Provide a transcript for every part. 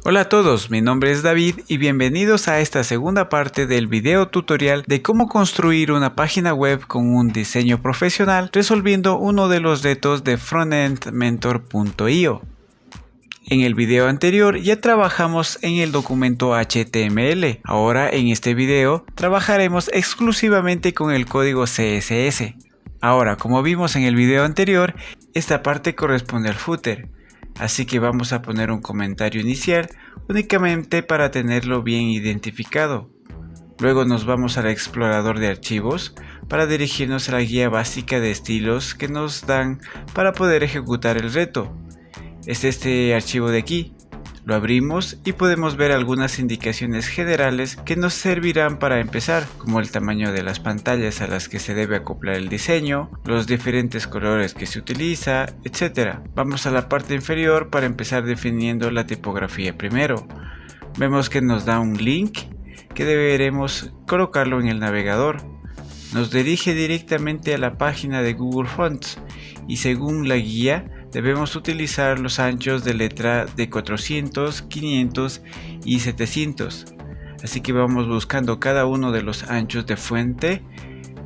Hola a todos, mi nombre es David y bienvenidos a esta segunda parte del video tutorial de cómo construir una página web con un diseño profesional resolviendo uno de los retos de frontendmentor.io. En el video anterior ya trabajamos en el documento HTML, ahora en este video trabajaremos exclusivamente con el código CSS. Ahora, como vimos en el video anterior, esta parte corresponde al footer. Así que vamos a poner un comentario inicial únicamente para tenerlo bien identificado. Luego nos vamos al explorador de archivos para dirigirnos a la guía básica de estilos que nos dan para poder ejecutar el reto. Es este archivo de aquí. Lo abrimos y podemos ver algunas indicaciones generales que nos servirán para empezar, como el tamaño de las pantallas a las que se debe acoplar el diseño, los diferentes colores que se utiliza, etc. Vamos a la parte inferior para empezar definiendo la tipografía primero. Vemos que nos da un link que deberemos colocarlo en el navegador. Nos dirige directamente a la página de Google Fonts y según la guía debemos utilizar los anchos de letra de 400, 500 y 700. Así que vamos buscando cada uno de los anchos de fuente.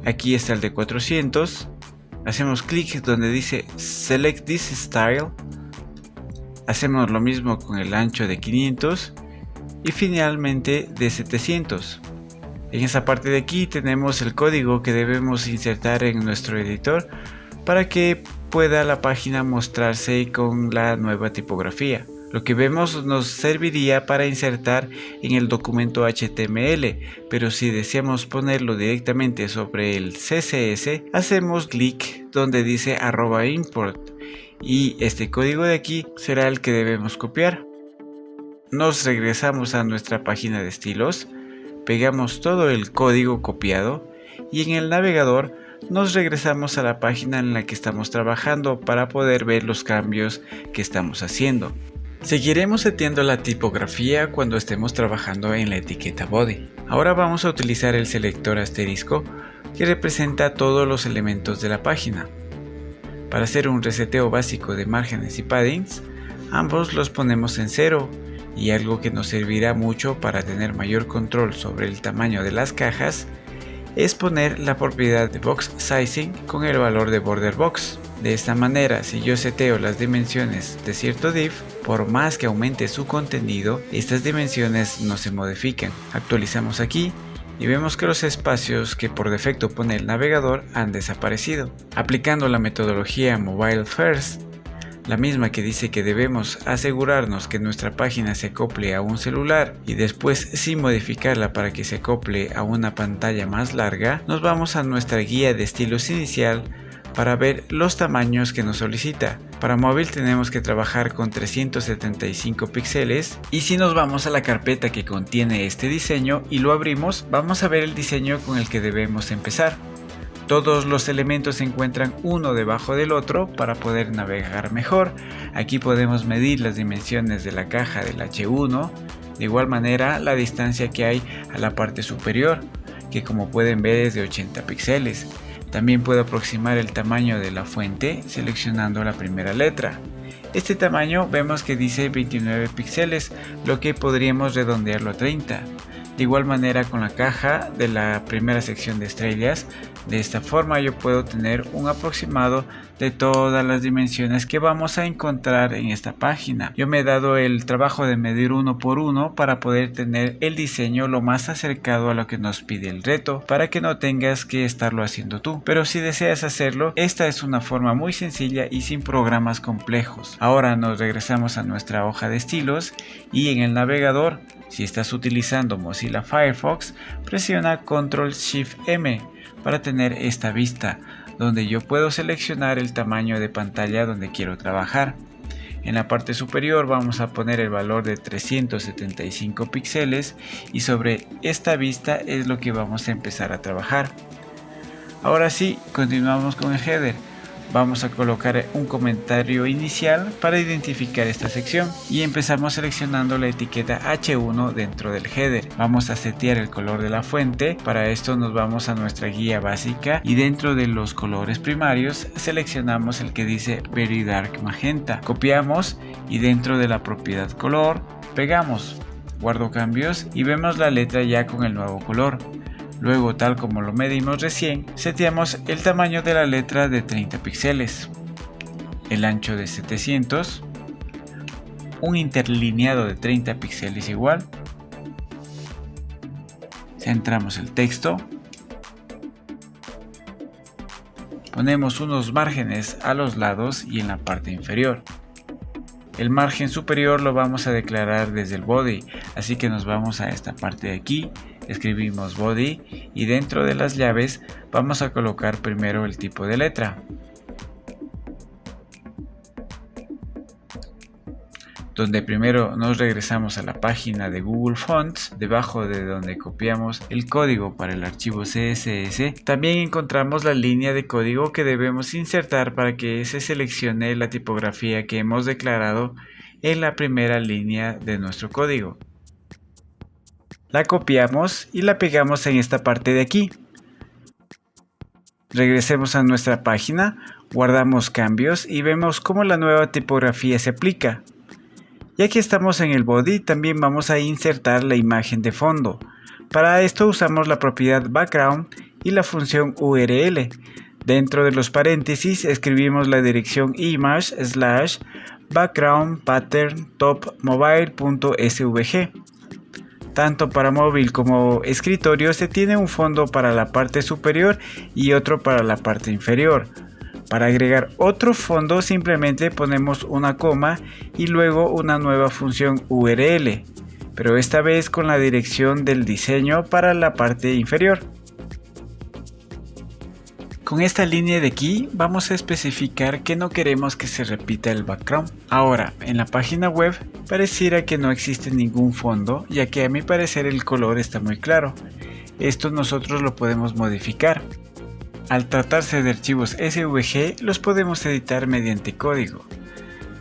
Aquí está el de 400. Hacemos clic donde dice Select this style. Hacemos lo mismo con el ancho de 500 y finalmente de 700. En esa parte de aquí tenemos el código que debemos insertar en nuestro editor para que pueda la página mostrarse con la nueva tipografía. Lo que vemos nos serviría para insertar en el documento HTML, pero si deseamos ponerlo directamente sobre el CSS, hacemos clic donde dice @import y este código de aquí será el que debemos copiar. Nos regresamos a nuestra página de estilos, pegamos todo el código copiado y en el navegador nos regresamos a la página en la que estamos trabajando para poder ver los cambios que estamos haciendo. Seguiremos seteando la tipografía cuando estemos trabajando en la etiqueta body. Ahora vamos a utilizar el selector asterisco que representa todos los elementos de la página. Para hacer un reseteo básico de márgenes y paddings, ambos los ponemos en 0 y algo que nos servirá mucho para tener mayor control sobre el tamaño de las cajas es poner la propiedad de box sizing con el valor de border box. De esta manera, si yo seteo las dimensiones de cierto div, por más que aumente su contenido, estas dimensiones no se modifican. Actualizamos aquí y vemos que los espacios que por defecto pone el navegador han desaparecido. Aplicando la metodología Mobile First, la misma que dice que debemos asegurarnos que nuestra página se acople a un celular y después sin modificarla para que se acople a una pantalla más larga, nos vamos a nuestra guía de estilos inicial para ver los tamaños que nos solicita. Para móvil tenemos que trabajar con 375 píxeles y si nos vamos a la carpeta que contiene este diseño y lo abrimos, vamos a ver el diseño con el que debemos empezar. Todos los elementos se encuentran uno debajo del otro para poder navegar mejor. Aquí podemos medir las dimensiones de la caja del H1, de igual manera la distancia que hay a la parte superior, que como pueden ver es de 80 píxeles. También puedo aproximar el tamaño de la fuente seleccionando la primera letra. Este tamaño vemos que dice 29 píxeles, lo que podríamos redondearlo a 30. De igual manera con la caja de la primera sección de estrellas, de esta forma yo puedo tener un aproximado de todas las dimensiones que vamos a encontrar en esta página. Yo me he dado el trabajo de medir uno por uno para poder tener el diseño lo más acercado a lo que nos pide el reto, para que no tengas que estarlo haciendo tú. Pero si deseas hacerlo, esta es una forma muy sencilla y sin programas complejos. Ahora nos regresamos a nuestra hoja de estilos y en el navegador, si estás utilizando Mozilla Firefox, presiona Ctrl+Shift+M para tener esta vista, donde yo puedo seleccionar el tamaño de pantalla donde quiero trabajar. En la parte superior vamos a poner el valor de 375 píxeles y sobre esta vista es lo que vamos a empezar a trabajar. Ahora sí, continuamos con el header. Vamos a colocar un comentario inicial para identificar esta sección y empezamos seleccionando la etiqueta H1 dentro del header. Vamos a setear el color de la fuente. Para esto nos vamos a nuestra guía básica y dentro de los colores primarios seleccionamos el que dice Very Dark Magenta. Copiamos y dentro de la propiedad color pegamos, guardo cambios y vemos la letra ya con el nuevo color. Luego, tal como lo medimos recién, seteamos el tamaño de la letra de 30 píxeles, el ancho de 700, un interlineado de 30 píxeles igual. Centramos el texto. Ponemos unos márgenes a los lados y en la parte inferior. El margen superior lo vamos a declarar desde el body, así que nos vamos a esta parte de aquí, escribimos body y dentro de las llaves vamos a colocar primero el tipo de letra. Donde primero nos regresamos a la página de Google Fonts, debajo de donde copiamos el código para el archivo CSS, también encontramos la línea de código que debemos insertar para que se seleccione la tipografía que hemos declarado en la primera línea de nuestro código. La copiamos y la pegamos en esta parte de aquí. Regresemos a nuestra página, guardamos cambios y vemos cómo la nueva tipografía se aplica. Ya que estamos en el body, también vamos a insertar la imagen de fondo. Para esto usamos la propiedad background y la función URL. Dentro de los paréntesis escribimos la dirección image/background pattern top mobile.svg. Tanto para móvil como escritorio se tiene un fondo para la parte superior y otro para la parte inferior. Para agregar otro fondo simplemente ponemos una coma y luego una nueva función URL, pero esta vez con la dirección del diseño para la parte inferior. Con esta línea de aquí vamos a especificar que no queremos que se repita el background. Ahora, en la página web pareciera que no existe ningún fondo, ya que a mi parecer el color está muy claro. Esto nosotros lo podemos modificar. Al tratarse de archivos SVG, los podemos editar mediante código.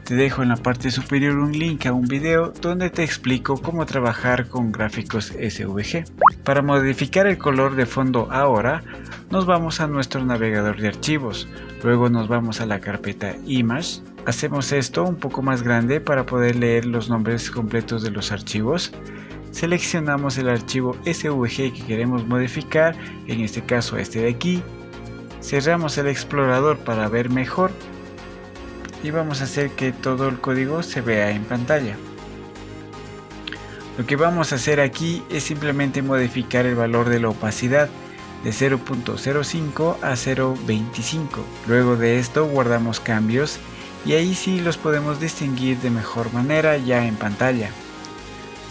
Te dejo en la parte superior un link a un video donde te explico cómo trabajar con gráficos SVG. Para modificar el color de fondo ahora, nos vamos a nuestro navegador de archivos. Luego nos vamos a la carpeta Image. Hacemos esto un poco más grande para poder leer los nombres completos de los archivos. Seleccionamos el archivo SVG que queremos modificar, en este caso este de aquí. Cerramos el explorador para ver mejor y vamos a hacer que todo el código se vea en pantalla. Lo que vamos a hacer aquí es simplemente modificar el valor de la opacidad de 0.05 a 0.25. Luego de esto guardamos cambios y ahí sí los podemos distinguir de mejor manera ya en pantalla.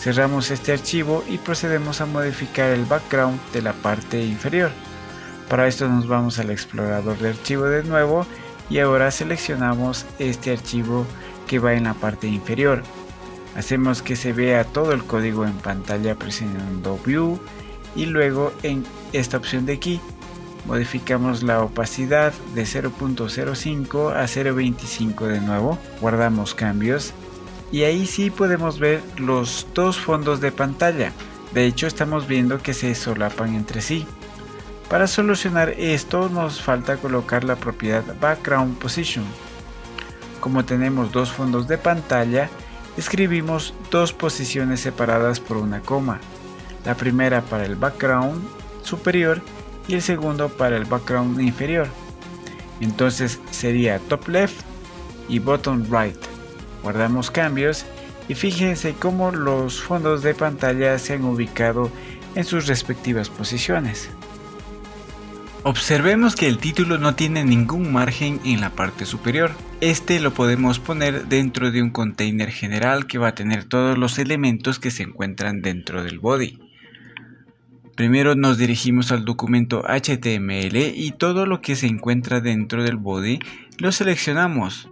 Cerramos este archivo y procedemos a modificar el background de la parte inferior. Para esto nos vamos al explorador de archivo de nuevo y ahora seleccionamos este archivo que va en la parte inferior. Hacemos que se vea todo el código en pantalla presionando View y luego en esta opción de aquí modificamos la opacidad de 0.05 a 0.25 de nuevo. Guardamos cambios y ahí sí podemos ver los dos fondos de pantalla. De hecho estamos viendo que se solapan entre sí. Para solucionar esto nos falta colocar la propiedad Background Position. Como tenemos dos fondos de pantalla, escribimos dos posiciones separadas por una coma. La primera para el background superior y el segundo para el background inferior. Entonces sería top left y bottom right. Guardamos cambios y fíjense cómo los fondos de pantalla se han ubicado en sus respectivas posiciones. Observemos que el título no tiene ningún margen en la parte superior. Este lo podemos poner dentro de un container general que va a tener todos los elementos que se encuentran dentro del body. Primero nos dirigimos al documento HTML y todo lo que se encuentra dentro del body lo seleccionamos.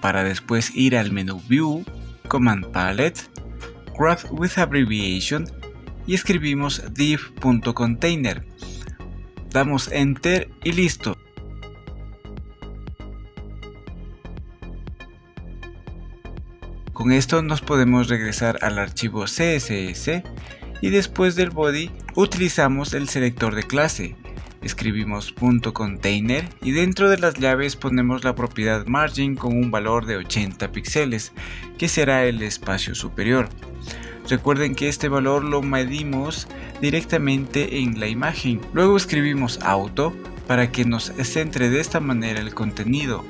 Para después ir al menú View, Command Palette, Grab with Abbreviation y escribimos div.container. Damos Enter y listo. Con esto nos podemos regresar al archivo CSS y después del body utilizamos el selector de clase. escribimos .container y dentro de las llaves ponemos la propiedad margin con un valor de 80 píxeles, que será el espacio superior. Recuerden que este valor lo medimos directamente en la imagen. Luego escribimos auto para que nos centre de esta manera el contenido.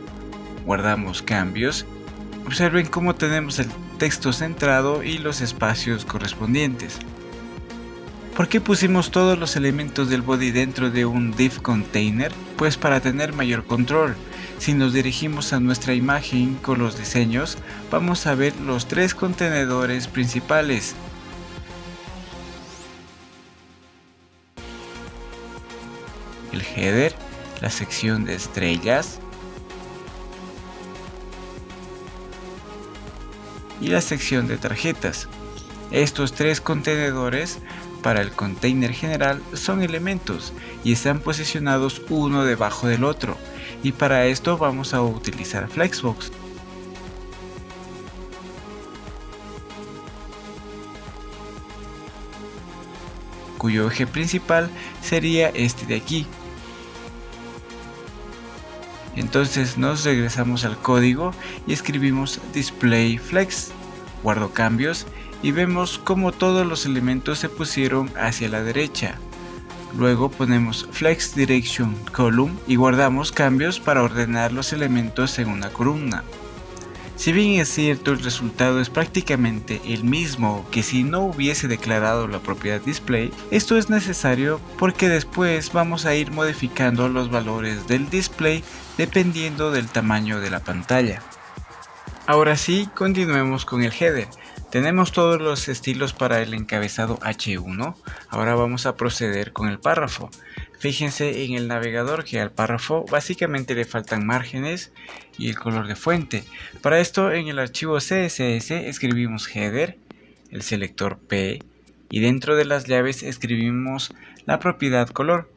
Guardamos cambios. Observen cómo tenemos el texto centrado y los espacios correspondientes. ¿Por qué pusimos todos los elementos del body dentro de un div container? Pues para tener mayor control. Si nos dirigimos a nuestra imagen con los diseños, vamos a ver los tres contenedores principales. El header, la sección de estrellas y la sección de tarjetas. Estos tres contenedores para el container general son elementos y están posicionados uno debajo del otro, y para esto vamos a utilizar Flexbox. Cuyo eje principal sería este de aquí. Entonces nos regresamos al código y escribimos display flex, guardo cambios y vemos como todos los elementos se pusieron hacia la derecha. Luego ponemos flex direction column y guardamos cambios para ordenar los elementos en una columna. Si bien es cierto, el resultado es prácticamente el mismo que si no hubiese declarado la propiedad display, esto es necesario porque después vamos a ir modificando los valores del display dependiendo del tamaño de la pantalla. Ahora sí, continuemos con el header. Tenemos todos los estilos para el encabezado H1, ahora vamos a proceder con el párrafo. Fíjense en el navegador que al párrafo básicamente le faltan márgenes y el color de fuente. Para esto en el archivo CSS escribimos header, el selector P y dentro de las llaves escribimos la propiedad color.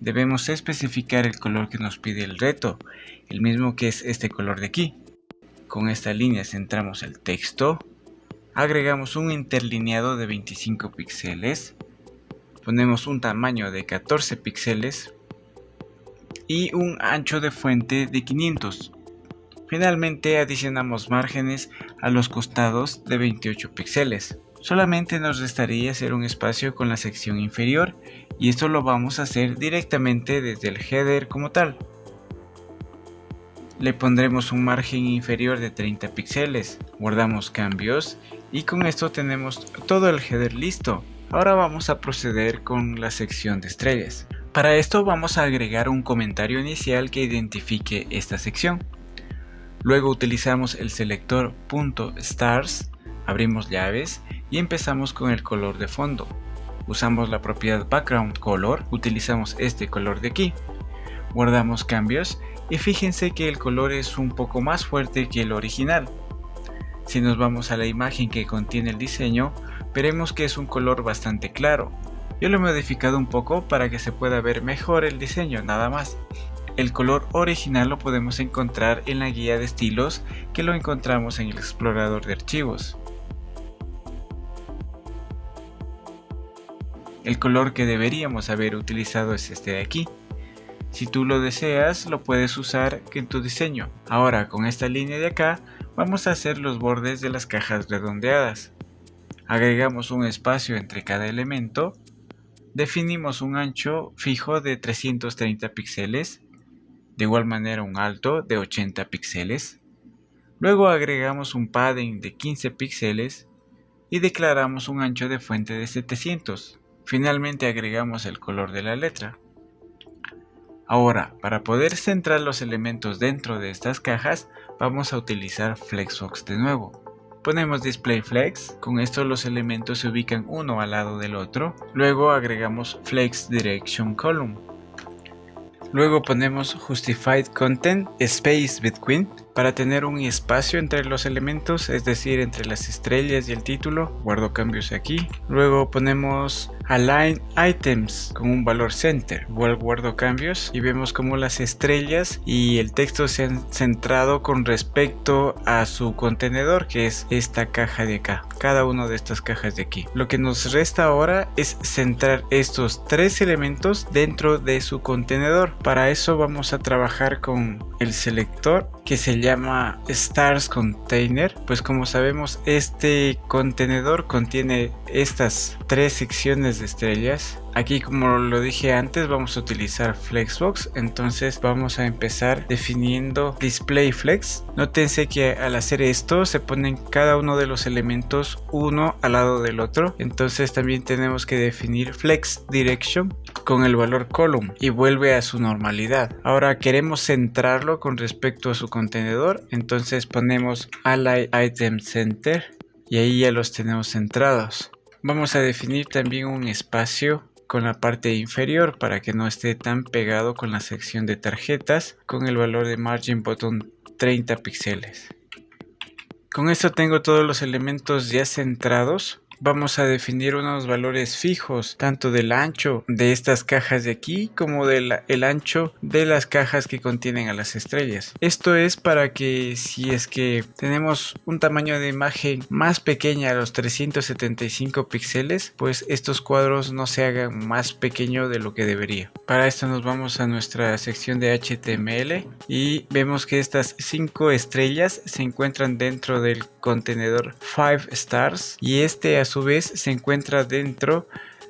Debemos especificar el color que nos pide el reto, el mismo que es este color de aquí. Con esta línea centramos el texto. Agregamos un interlineado de 25 píxeles, ponemos un tamaño de 14 píxeles y un ancho de fuente de 500. Finalmente adicionamos márgenes a los costados de 28 píxeles. Solamente nos restaría hacer un espacio con la sección inferior y esto lo vamos a hacer directamente desde el header como tal. Le pondremos un margen inferior de 30 píxeles, guardamos cambios y con esto tenemos todo el header listo. Ahora vamos a proceder con la sección de estrellas. Para esto vamos a agregar un comentario inicial que identifique esta sección. Luego utilizamos el selector .stars, abrimos llaves y empezamos con el color de fondo. Usamos la propiedad background color, utilizamos este color de aquí. Guardamos cambios y fíjense que el color es un poco más fuerte que el original. Si nos vamos a la imagen que contiene el diseño, veremos que es un color bastante claro. Yo lo he modificado un poco para que se pueda ver mejor el diseño, nada más. El color original lo podemos encontrar en la guía de estilos que lo encontramos en el explorador de archivos. El color que deberíamos haber utilizado es este de aquí. Si tú lo deseas, lo puedes usar en tu diseño. Ahora con esta línea de acá vamos a hacer los bordes de las cajas redondeadas. Agregamos un espacio entre cada elemento. Definimos un ancho fijo de 330 píxeles. De igual manera un alto de 80 píxeles. Luego agregamos un padding de 15 píxeles y declaramos un ancho de fuente de 700. Finalmente agregamos el color de la letra. Ahora, para poder centrar los elementos dentro de estas cajas, vamos a utilizar Flexbox de nuevo. Ponemos Display Flex, con esto los elementos se ubican uno al lado del otro. Luego agregamos Flex Direction Column. Luego ponemos Justified Content Space Between para tener un espacio entre los elementos, es decir, entre las estrellas y el título. Guardo cambios aquí. Luego ponemos Align Items con un valor Center. Igual guardo cambios y vemos como las estrellas y el texto se han centrado con respecto a su contenedor, que es esta caja de acá. Cada una de estas cajas de aquí. Lo que nos resta ahora es centrar estos tres elementos dentro de su contenedor. Para eso vamos a trabajar con el selector que se llama Stars Container. Pues como sabemos, este contenedor contiene estas tres secciones de estrellas. Aquí, como lo dije antes, vamos a utilizar Flexbox. Entonces vamos a empezar definiendo Display Flex. Nótense que al hacer esto se ponen cada uno de los elementos uno al lado del otro. Entonces también tenemos que definir Flex Direction con el valor column y vuelve a su normalidad. Ahora queremos centrarlo con respecto a su contenedor. Entonces ponemos Align Item Center y ahí ya los tenemos centrados. Vamos a definir también un espacio con la parte inferior para que no esté tan pegado con la sección de tarjetas, con el valor de Margin Button 30 píxeles. Con esto tengo todos los elementos ya centrados. Vamos a definir unos valores fijos, tanto del ancho de estas cajas de aquí como del ancho de las cajas que contienen a las estrellas. Esto es para que si es que tenemos un tamaño de imagen más pequeña a los 375 píxeles, pues estos cuadros no se hagan más pequeño de lo que debería. Para esto nos vamos a nuestra sección de HTML y vemos que estas 5 estrellas se encuentran dentro del contenedor 5 stars y este a su vez se encuentra dentro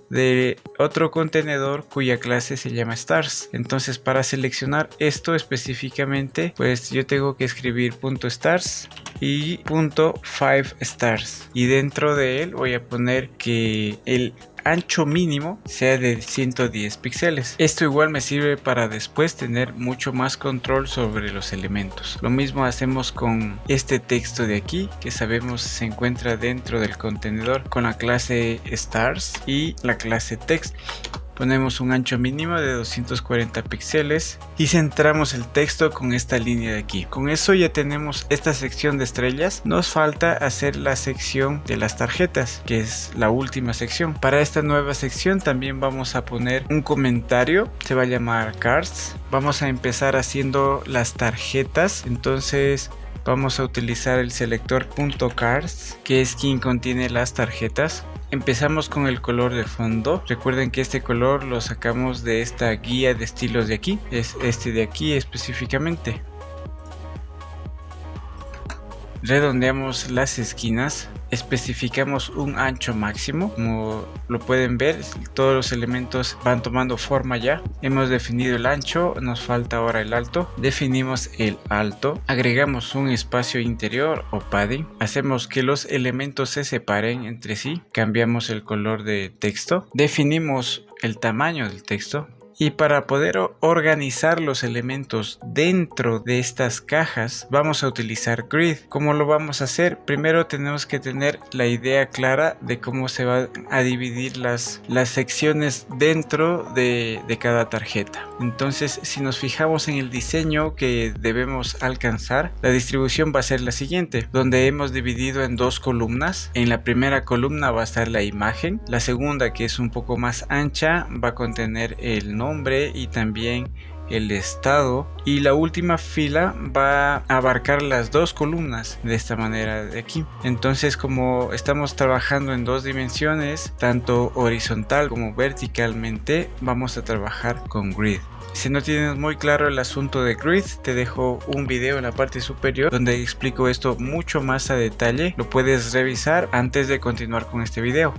de otro contenedor cuya clase se llama stars. Entonces, para seleccionar esto específicamente, pues yo tengo que escribir .stars y .5 stars y dentro de él voy a poner que el ancho mínimo sea de 110 píxeles. Esto igual me sirve para después tener mucho más control sobre los elementos. Lo mismo hacemos con este texto de aquí, que sabemos se encuentra dentro del contenedor con la clase stars y la clase text. Ponemos un ancho mínimo de 240 píxeles y centramos el texto con esta línea de aquí. Con eso ya tenemos esta sección de estrellas. Nos falta hacer la sección de las tarjetas, que es la última sección. Para esta nueva sección también vamos a poner un comentario. Se va a llamar cards. Vamos a empezar haciendo las tarjetas. Entonces vamos a utilizar el selector .cards, que es quien contiene las tarjetas. Empezamos con el color de fondo. Recuerden que este color lo sacamos de esta guía de estilos de aquí. Es este de aquí específicamente. Redondeamos las esquinas. Especificamos un ancho máximo. Como lo pueden ver, todos los elementos van tomando forma ya. Hemos definido el ancho, nos falta ahora el alto. Definimos el alto. Agregamos un espacio interior o padding. Hacemos que los elementos se separen entre sí. Cambiamos el color de texto. Definimos el tamaño del texto. Y para poder organizar los elementos dentro de estas cajas vamos a utilizar Grid. ¿Cómo lo vamos a hacer? Primero tenemos que tener la idea clara de cómo se van a dividir las secciones dentro de cada tarjeta. Entonces, si nos fijamos en el diseño que debemos alcanzar, la distribución va a ser la siguiente, donde hemos dividido en dos columnas. En la primera columna va a estar la imagen, la segunda, que es un poco más ancha, va a contener el nombre y también el estado, y la última fila va a abarcar las dos columnas de esta manera de aquí. Entonces, como estamos trabajando en dos dimensiones, tanto horizontal como verticalmente, vamos a trabajar con Grid. Si no tienes muy claro el asunto de Grid, te dejo un video en la parte superior donde explico esto mucho más a detalle. Lo puedes revisar antes de continuar con este video.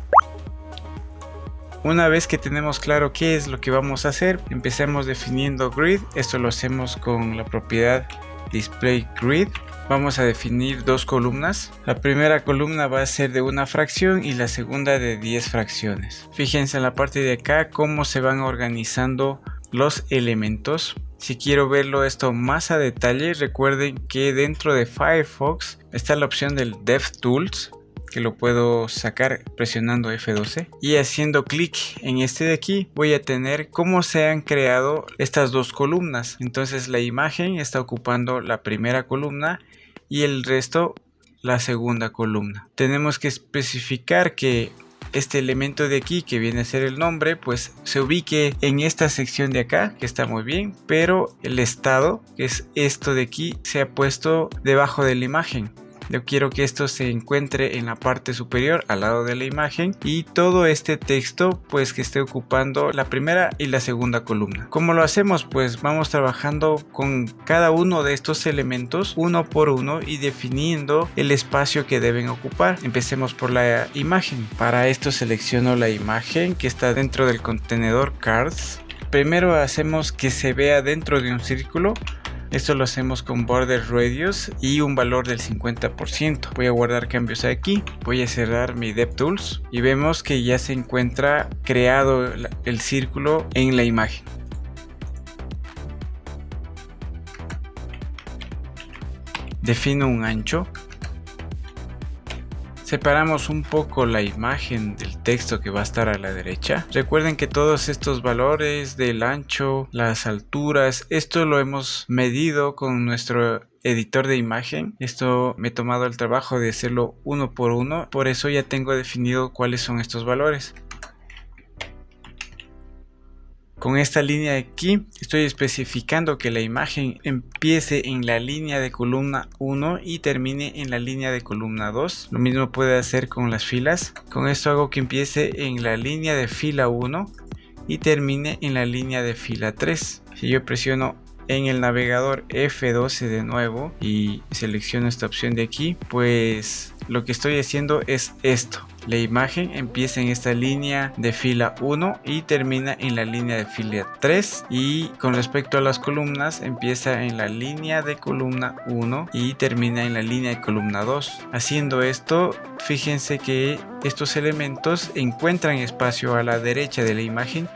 Una vez que tenemos claro qué es lo que vamos a hacer, empecemos definiendo Grid. Esto lo hacemos con la propiedad Display Grid. Vamos a definir dos columnas. La primera columna va a ser de una fracción y la segunda de 10 fracciones. Fíjense en la parte de acá cómo se van organizando los elementos. Si quiero verlo esto más a detalle, recuerden que dentro de Firefox está la opción del DevTools. que lo puedo sacar presionando F12, y haciendo clic en este de aquí voy a tener cómo se han creado estas dos columnas. Entonces la imagen está ocupando la primera columna y el resto la segunda columna. Tenemos que especificar que este elemento de aquí, que viene a ser el nombre, pues se ubique en esta sección de acá, que está muy bien, pero el estado, que es esto de aquí, se ha puesto debajo de la imagen. Yo quiero que esto se encuentre en la parte superior al lado de la imagen, y todo este texto pues que esté ocupando la primera y la segunda columna. ¿Cómo lo hacemos? Pues vamos trabajando con cada uno de estos elementos uno por uno y definiendo el espacio que deben ocupar. Empecemos por la imagen. Para esto selecciono la imagen que está dentro del contenedor cards. Primero hacemos que se vea dentro de un círculo. Esto lo hacemos con border radius y un valor del 50%. Voy a guardar cambios aquí. Voy a cerrar mi DevTools y vemos que ya se encuentra creado el círculo en la imagen. Defino un ancho. Separamos un poco la imagen del texto que va a estar a la derecha. Recuerden que todos estos valores del ancho, las alturas, esto lo hemos medido con nuestro editor de imagen. Esto me he tomado el trabajo de hacerlo uno por uno, por eso ya tengo definido cuáles son estos valores. Con esta línea de aquí estoy especificando que la imagen empiece en la línea de columna 1 y termine en la línea de columna 2. Lo mismo puede hacer con las filas. Con esto hago que empiece en la línea de fila 1 y termine en la línea de fila 3. Si yo presiono en el navegador F12 de nuevo y selecciono esta opción de aquí, pues lo que estoy haciendo es esto. La imagen empieza en esta línea de fila 1 y termina en la línea de fila 3, y con respecto a las columnas empieza en la línea de columna 1 y termina en la línea de columna 2. Haciendo esto, fíjense que estos elementos encuentran espacio a la derecha de la imagen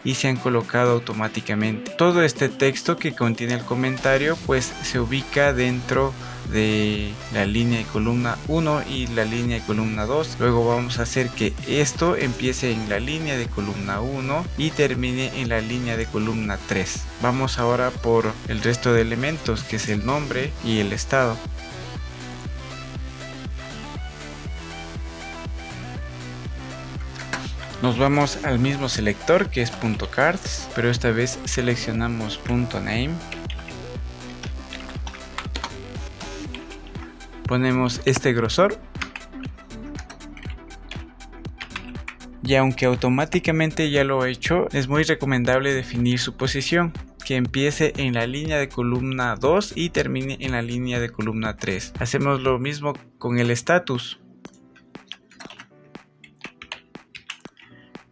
y se han colocado automáticamente. Todo este texto que contiene el comentario pues se ubica dentro de la línea de columna 1 y la línea de columna 2. Luego vamos a hacer que esto empiece en la línea de columna 1 y termine en la línea de columna 3. Vamos ahora por el resto de elementos, que es el nombre y el estado. Nos vamos al mismo selector, que es .cards, pero esta vez seleccionamos .name. Ponemos este grosor. Y aunque automáticamente ya lo he hecho, es muy recomendable definir su posición, que empiece en la línea de columna 2 y termine en la línea de columna 3. Hacemos lo mismo con el status.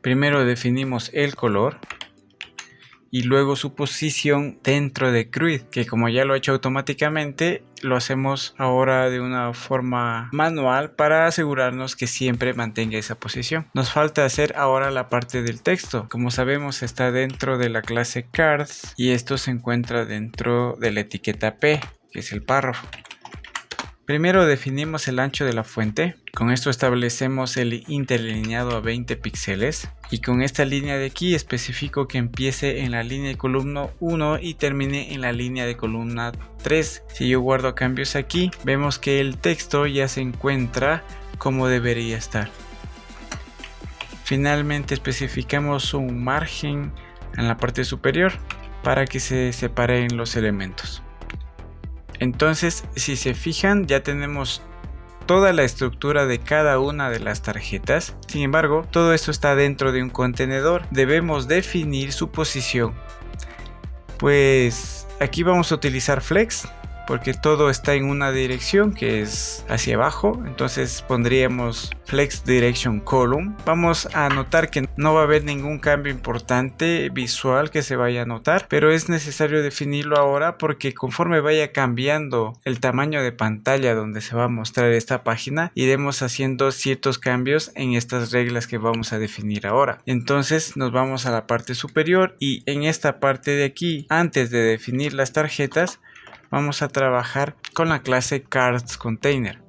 Primero definimos el color y luego su posición dentro de Crud, que como ya lo he hecho automáticamente, lo hacemos ahora de una forma manual para asegurarnos que siempre mantenga esa posición. Nos falta hacer ahora la parte del texto. Como sabemos, está dentro de la clase cards y esto se encuentra dentro de la etiqueta P, que es el párrafo. Primero definimos el ancho de la fuente. Con esto establecemos el interlineado a 20 píxeles. Y con esta línea de aquí especifico que empiece en la línea de columna 1 y termine en la línea de columna 3. Si yo guardo cambios aquí, vemos que el texto ya se encuentra como debería estar. Finalmente especificamos un margen en la parte superior para que se separen los elementos. Entonces, si se fijan, ya tenemos toda la estructura de cada una de las tarjetas. Sin embargo, todo esto está dentro de un contenedor. Debemos definir su posición. Pues aquí vamos a utilizar flex, porque todo está en una dirección que es hacia abajo. Entonces pondríamos flex direction column. Vamos a notar que no va a haber ningún cambio importante visual que se vaya a notar, pero es necesario definirlo ahora porque conforme vaya cambiando el tamaño de pantalla donde se va a mostrar esta página, iremos haciendo ciertos cambios en estas reglas que vamos a definir ahora. Entonces nos vamos a la parte superior y en esta parte de aquí, antes de definir las tarjetas, vamos a trabajar con la clase cards container.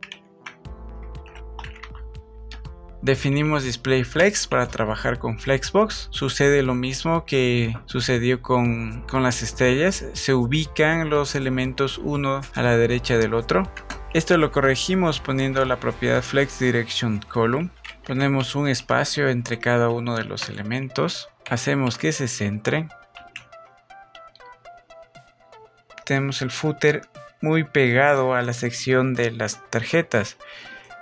Definimos display flex para trabajar con flexbox. Sucede lo mismo que sucedió con las estrellas. Se ubican los elementos uno a la derecha del otro. Esto lo corregimos poniendo la propiedad flex direction column. Ponemos un espacio entre cada uno de los elementos. Hacemos que se centren. Tenemos el footer muy pegado a la sección de las tarjetas.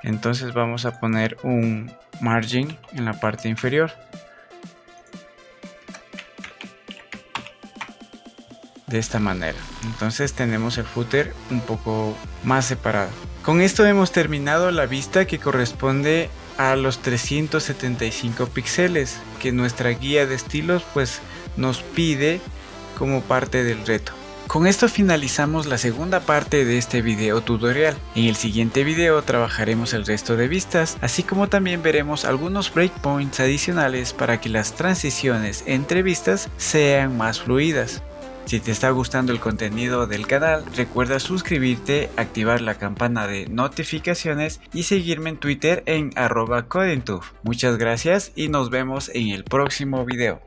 Entonces vamos a poner un margin en la parte inferior. De esta manera. Entonces tenemos el footer un poco más separado. Con esto hemos terminado la vista que corresponde a los 375 píxeles que nuestra guía de estilos pues nos pide como parte del reto. Con esto finalizamos la segunda parte de este video tutorial. En el siguiente video trabajaremos el resto de vistas, así como también veremos algunos breakpoints adicionales para que las transiciones entre vistas sean más fluidas. Si te está gustando el contenido del canal, recuerda suscribirte, activar la campana de notificaciones y seguirme en Twitter en @codingtube. Muchas gracias y nos vemos en el próximo video.